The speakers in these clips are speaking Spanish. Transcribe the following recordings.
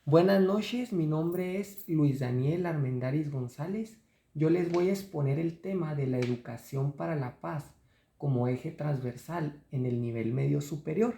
Buenas noches, mi nombre es Luis Daniel Armendáriz González. Yo les voy a exponer el tema de la educación para la paz como eje transversal en el nivel medio superior.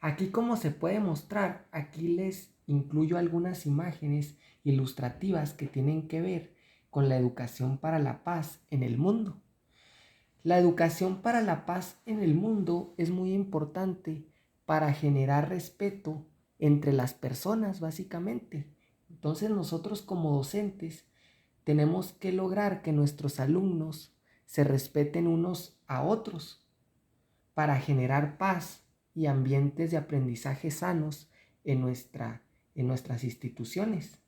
Aquí, como se puede mostrar, aquí les incluyo algunas imágenes ilustrativas que tienen que ver con la educación para la paz en el mundo. La educación para la paz en el mundo es muy importante para generar respeto entre las personas, básicamente. Entonces nosotros como docentes tenemos que lograr que nuestros alumnos se respeten unos a otros para generar paz y ambientes de aprendizaje sanos en nuestras instituciones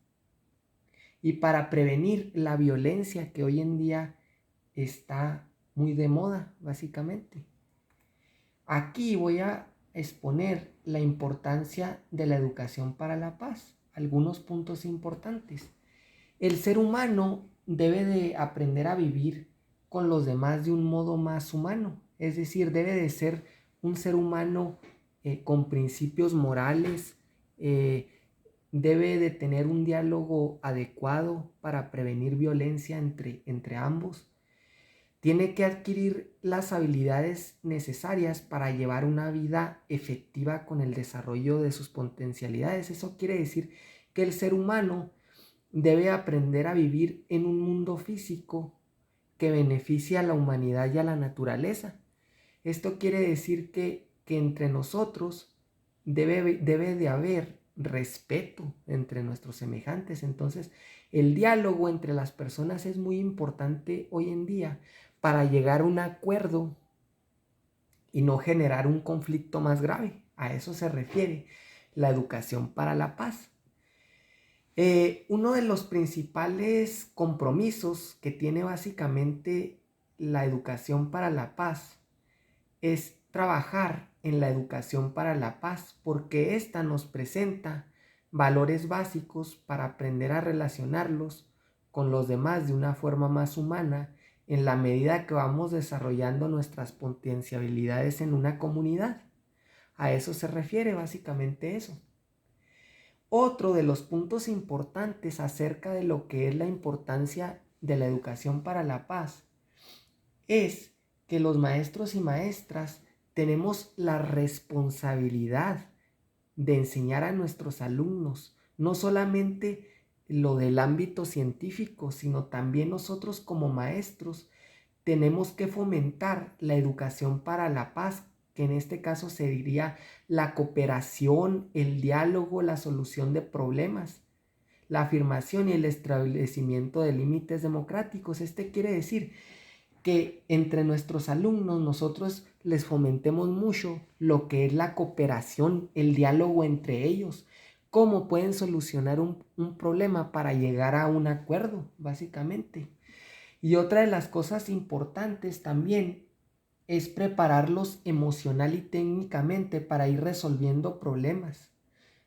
y para prevenir la violencia que hoy en día está muy de moda, básicamente. Aquí voy a exponer la importancia de la educación para la paz, algunos puntos importantes. El ser humano debe de aprender a vivir con los demás de un modo más humano, es decir, debe de ser un ser humano con principios morales, eh, debe de tener un diálogo adecuado para prevenir violencia entre ambos. Tiene que adquirir las habilidades necesarias para llevar una vida efectiva con el desarrollo de sus potencialidades. Eso quiere decir que el ser humano debe aprender a vivir en un mundo físico que beneficie a la humanidad y a la naturaleza. Esto quiere decir que entre nosotros debe de haber respeto entre nuestros semejantes. Entonces, el diálogo entre las personas es muy importante hoy en día para llegar a un acuerdo y no generar un conflicto más grave. A eso se refiere la educación para la paz. Uno de los principales compromisos que tiene básicamente la educación para la paz es trabajar en la educación para la paz, porque ésta nos presenta valores básicos para aprender a relacionarlos con los demás de una forma más humana en la medida que vamos desarrollando nuestras potencialidades en una comunidad. A eso se refiere básicamente eso. Otro de los puntos importantes acerca de lo que es la importancia de la educación para la paz es que los maestros y maestras tenemos la responsabilidad de enseñar a nuestros alumnos, no solamente lo del ámbito científico, sino también nosotros como maestros tenemos que fomentar la educación para la paz, que en este caso se diría la cooperación, el diálogo, la solución de problemas, la afirmación y el establecimiento de límites democráticos. Este quiere decir que entre nuestros alumnos nosotros les fomentemos mucho lo que es la cooperación, el diálogo entre ellos, cómo pueden solucionar un problema para llegar a un acuerdo, básicamente. Y otra de las cosas importantes también es prepararlos emocional y técnicamente para ir resolviendo problemas,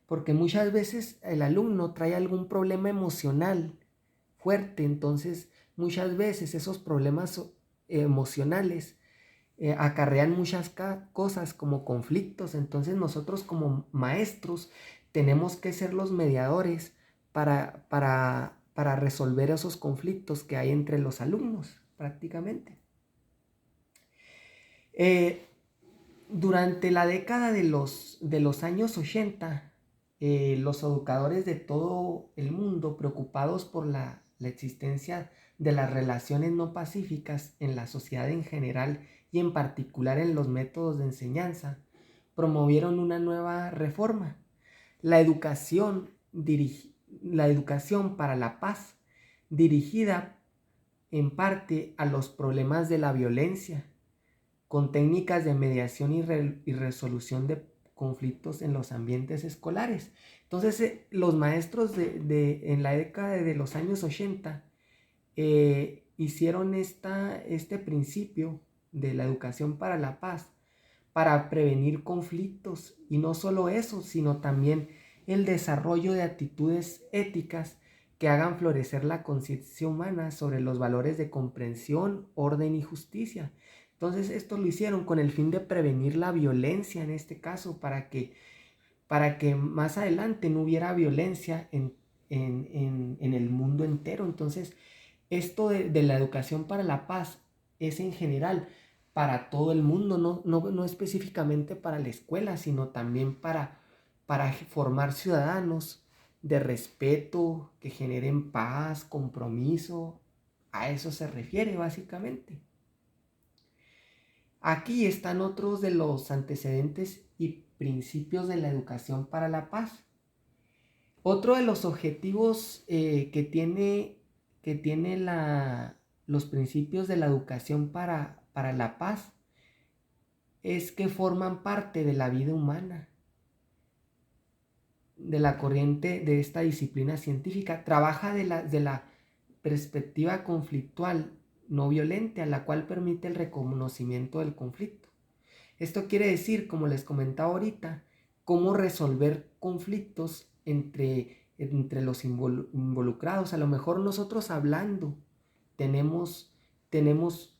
porque muchas veces el alumno trae algún problema emocional fuerte, entonces muchas veces esos problemas emocionales acarrean muchas cosas como conflictos. Entonces nosotros como maestros tenemos que ser los mediadores para resolver esos conflictos que hay entre los alumnos prácticamente. Eh, Durante la década de los años 80, los educadores de todo el mundo, preocupados por la existencia de las relaciones no pacíficas en la sociedad en general y en particular en los métodos de enseñanza, promovieron una nueva reforma, la educación, la educación para la paz, dirigida en parte a los problemas de la violencia con técnicas de mediación y resolución de conflictos en los ambientes escolares. Entonces, los maestros en la década de los años 80 hicieron este principio de la educación para la paz para prevenir conflictos, y no solo eso, sino también el desarrollo de actitudes éticas que hagan florecer la conciencia humana sobre los valores de comprensión, orden y justicia. Entonces esto lo hicieron con el fin de prevenir la violencia en este caso, para que más adelante no hubiera violencia en el mundo entero. Entonces, esto de la educación para la paz es en general para todo el mundo, no específicamente para la escuela, sino también para formar ciudadanos de respeto, que generen paz, compromiso. A eso se refiere básicamente. Aquí están otros de los antecedentes y principios de la educación para la paz. Otro de los objetivos que tiene los principios de la educación para la paz es que forman parte de la vida humana, de la corriente de esta disciplina científica. Trabaja de la perspectiva conflictual no violenta, la cual permite el reconocimiento del conflicto. Esto quiere decir, como les comentaba ahorita, cómo resolver conflictos entre los involucrados. A lo mejor nosotros hablando tenemos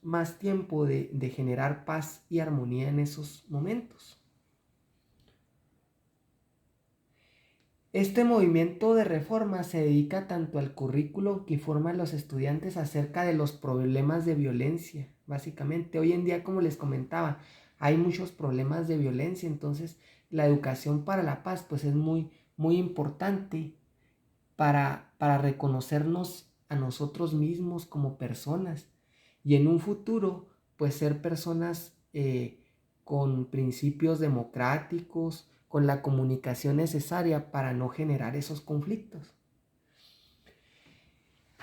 más tiempo de generar paz y armonía en esos momentos. Este movimiento de reforma se dedica tanto al currículo que informa a los estudiantes acerca de los problemas de violencia. Básicamente, hoy en día, como les comentaba, hay muchos problemas de violencia, entonces la educación para la paz pues es muy, muy importante para reconocernos a nosotros mismos como personas y en un futuro pues ser personas con principios democráticos, con la comunicación necesaria para no generar esos conflictos.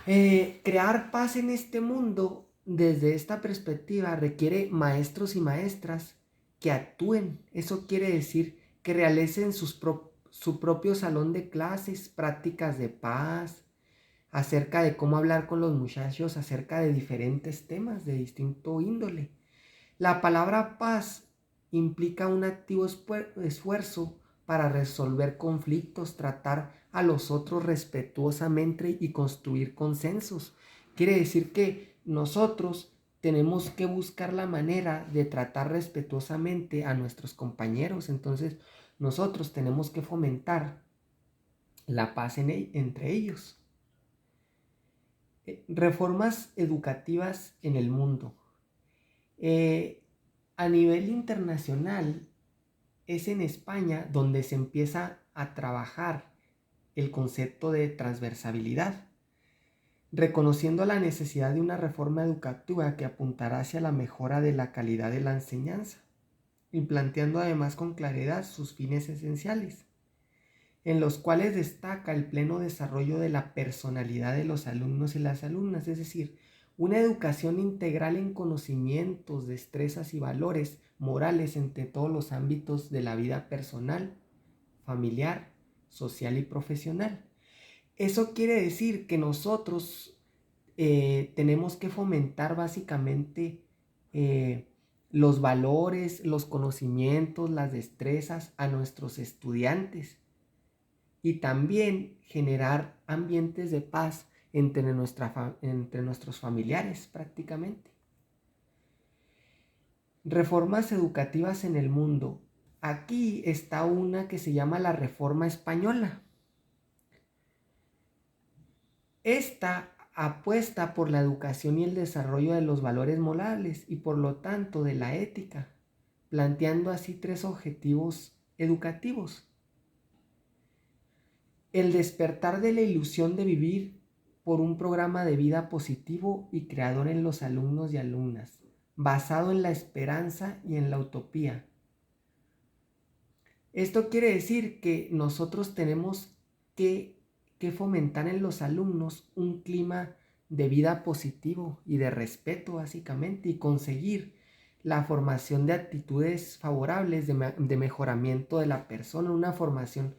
Crear paz en este mundo desde esta perspectiva requiere maestros y maestras que actúen. Eso quiere decir que realicen su propio salón de clases, prácticas de paz, acerca de cómo hablar con los muchachos acerca de diferentes temas de distinto índole. La palabra paz implica un activo esfuerzo para resolver conflictos, tratar a los otros respetuosamente y construir consensos. Quiere decir que nosotros tenemos que buscar la manera de tratar respetuosamente a nuestros compañeros. Entonces, nosotros tenemos que fomentar la paz entre ellos. Reformas educativas en el mundo. A nivel internacional, es en España donde se empieza a trabajar el concepto de transversalidad, reconociendo la necesidad de una reforma educativa que apuntará hacia la mejora de la calidad de la enseñanza y planteando además con claridad sus fines esenciales, en los cuales destaca el pleno desarrollo de la personalidad de los alumnos y las alumnas, es decir, una educación integral en conocimientos, destrezas y valores morales entre todos los ámbitos de la vida personal, familiar, social y profesional. Eso quiere decir que nosotros tenemos que fomentar básicamente los valores, los conocimientos, las destrezas a nuestros estudiantes y también generar ambientes de paz entre nuestros familiares prácticamente. Reformas educativas en el mundo. Aquí está una que se llama la Reforma Española. Esta apuesta por la educación y el desarrollo de los valores morales y por lo tanto de la ética, planteando así 3 objetivos educativos. El despertar de la ilusión de vivir por un programa de vida positivo y creador en los alumnos y alumnas, basado en la esperanza y en la utopía. Esto quiere decir que nosotros tenemos que fomentar en los alumnos un clima de vida positivo y de respeto básicamente y conseguir la formación de actitudes favorables de mejoramiento de la persona, una formación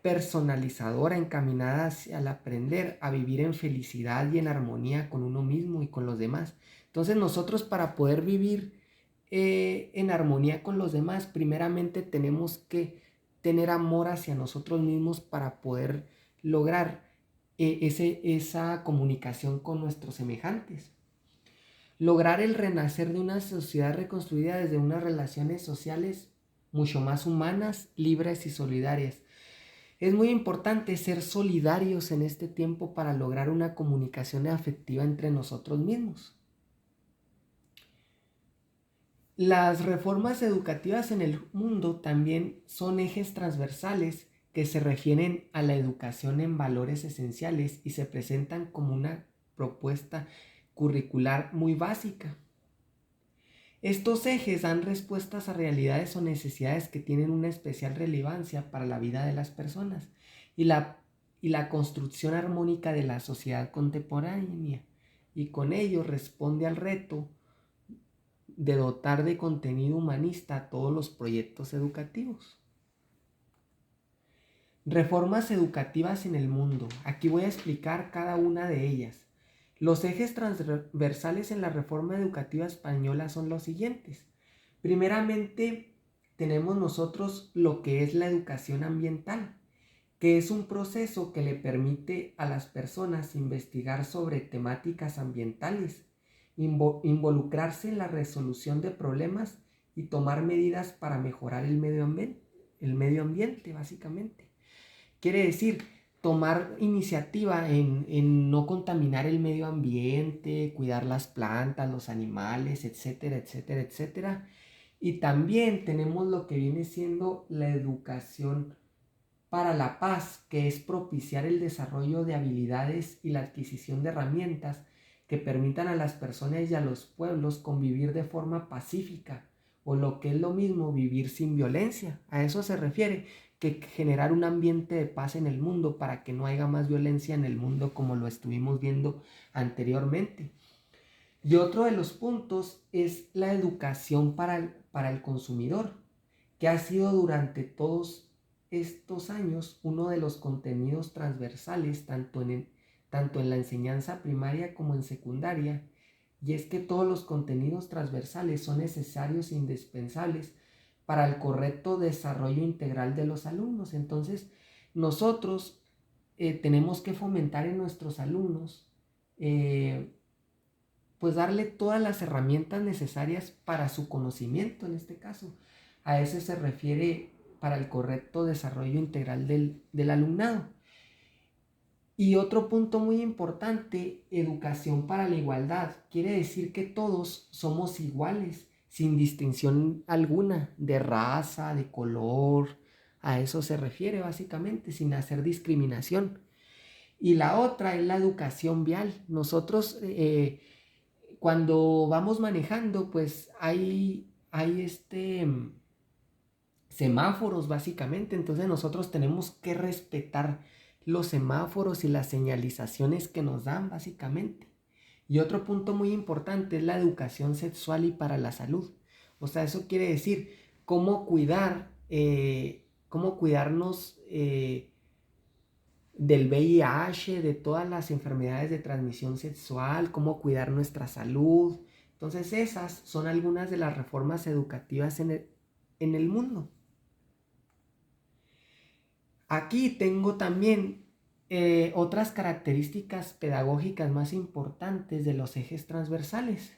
personalizadora encaminada hacia el aprender a vivir en felicidad y en armonía con uno mismo y con los demás. Entonces nosotros para poder vivir en armonía con los demás, primeramente tenemos que tener amor hacia nosotros mismos para poder lograr esa comunicación con nuestros semejantes. Lograr el renacer de una sociedad reconstruida desde unas relaciones sociales mucho más humanas, libres y solidarias. Es muy importante ser solidarios en este tiempo para lograr una comunicación afectiva entre nosotros mismos. Las reformas educativas en el mundo también son ejes transversales que se refieren a la educación en valores esenciales y se presentan como una propuesta curricular muy básica. Estos ejes dan respuestas a realidades o necesidades que tienen una especial relevancia para la vida de las personas y la construcción armónica de la sociedad contemporánea, y con ello responde al reto de dotar de contenido humanista a todos los proyectos educativos. Reformas educativas en el mundo. Aquí voy a explicar cada una de ellas. Los ejes transversales en la reforma educativa española son los siguientes. Primeramente, tenemos nosotros lo que es la educación ambiental, que es un proceso que le permite a las personas investigar sobre temáticas ambientales, involucrarse en la resolución de problemas y tomar medidas para mejorar el medio ambiente, básicamente. Quiere decir, tomar iniciativa en no contaminar el medio ambiente, cuidar las plantas, los animales, etcétera, etcétera, etcétera. Y también tenemos lo que viene siendo la educación para la paz, que es propiciar el desarrollo de habilidades y la adquisición de herramientas que permitan a las personas y a los pueblos convivir de forma pacífica, o lo que es lo mismo, vivir sin violencia. A eso se refiere, que generar un ambiente de paz en el mundo para que no haya más violencia en el mundo como lo estuvimos viendo anteriormente. Y otro de los puntos es la educación para el consumidor, que ha sido durante todos estos años uno de los contenidos transversales tanto en la enseñanza primaria como en secundaria. Y es que todos los contenidos transversales son necesarios e indispensables para el correcto desarrollo integral de los alumnos. Entonces, nosotros tenemos que fomentar en nuestros alumnos, pues darle todas las herramientas necesarias para su conocimiento, en este caso. A eso se refiere para el correcto desarrollo integral del alumnado. Y otro punto muy importante, educación para la igualdad. Quiere decir que todos somos iguales, sin distinción alguna, de raza, de color. A eso se refiere básicamente, sin hacer discriminación. Y la otra es la educación vial. Nosotros cuando vamos manejando, pues hay semáforos básicamente. Entonces nosotros tenemos que respetar los semáforos y las señalizaciones que nos dan básicamente. Y otro punto muy importante es la educación sexual y para la salud. O sea, eso quiere decir cómo cuidarnos del VIH, de todas las enfermedades de transmisión sexual, cómo cuidar nuestra salud. Entonces esas son algunas de las reformas educativas en el mundo. Aquí tengo también otras características pedagógicas más importantes de los ejes transversales.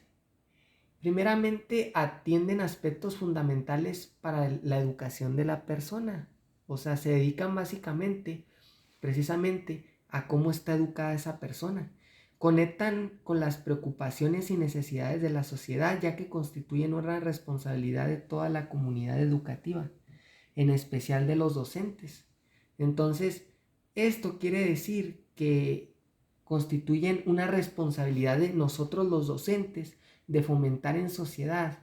Primeramente, atienden aspectos fundamentales para la educación de la persona. O sea, se dedican básicamente, precisamente, a cómo está educada esa persona. Conectan con las preocupaciones y necesidades de la sociedad, ya que constituyen una responsabilidad de toda la comunidad educativa, en especial de los docentes. Entonces, esto quiere decir que constituyen una responsabilidad de nosotros los docentes de fomentar en sociedad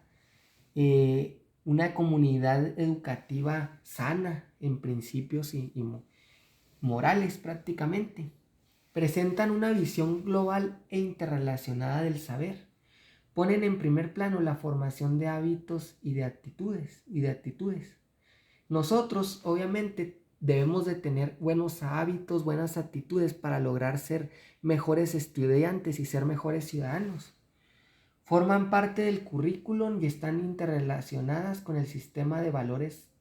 una comunidad educativa sana en principios y morales prácticamente. Presentan una visión global e interrelacionada del saber. Ponen en primer plano la formación de hábitos y de actitudes. Nosotros, obviamente, debemos de tener buenos hábitos, buenas actitudes para lograr ser mejores estudiantes y ser mejores ciudadanos. Forman parte del currículum y están interrelacionadas con el sistema de valores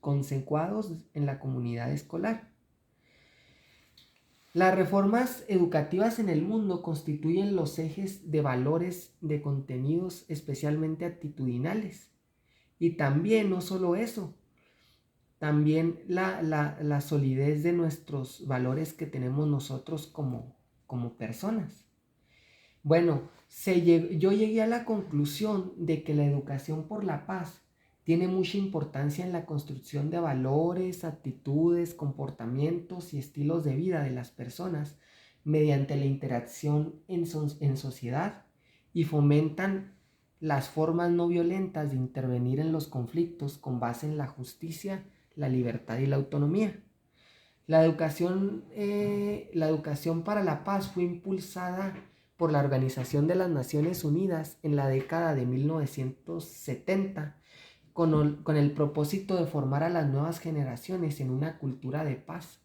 consecuados en la comunidad escolar. Las reformas educativas en el mundo constituyen los ejes de valores de contenidos especialmente actitudinales, Y también, no solo eso, también la solidez de nuestros valores que tenemos nosotros como personas. Bueno, yo llegué a la conclusión de que la educación por la paz tiene mucha importancia en la construcción de valores, actitudes, comportamientos y estilos de vida de las personas mediante la interacción en sociedad, y fomentan las formas no violentas de intervenir en los conflictos con base en la justicia, la libertad y la autonomía. La educación para la paz fue impulsada por la Organización de las Naciones Unidas en la década de 1970 con el propósito de formar a las nuevas generaciones en una cultura de paz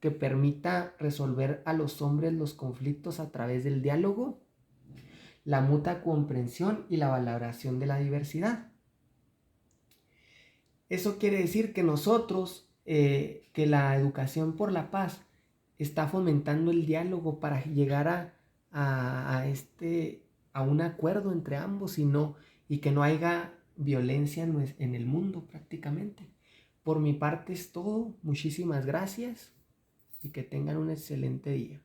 que permita resolver a los hombres los conflictos a través del diálogo, la mutua comprensión y la valoración de la diversidad. Eso quiere decir que que la educación por la paz está fomentando el diálogo para llegar a un acuerdo entre ambos y que no haya violencia en el mundo prácticamente. Por mi parte es todo. Muchísimas gracias y que tengan un excelente día.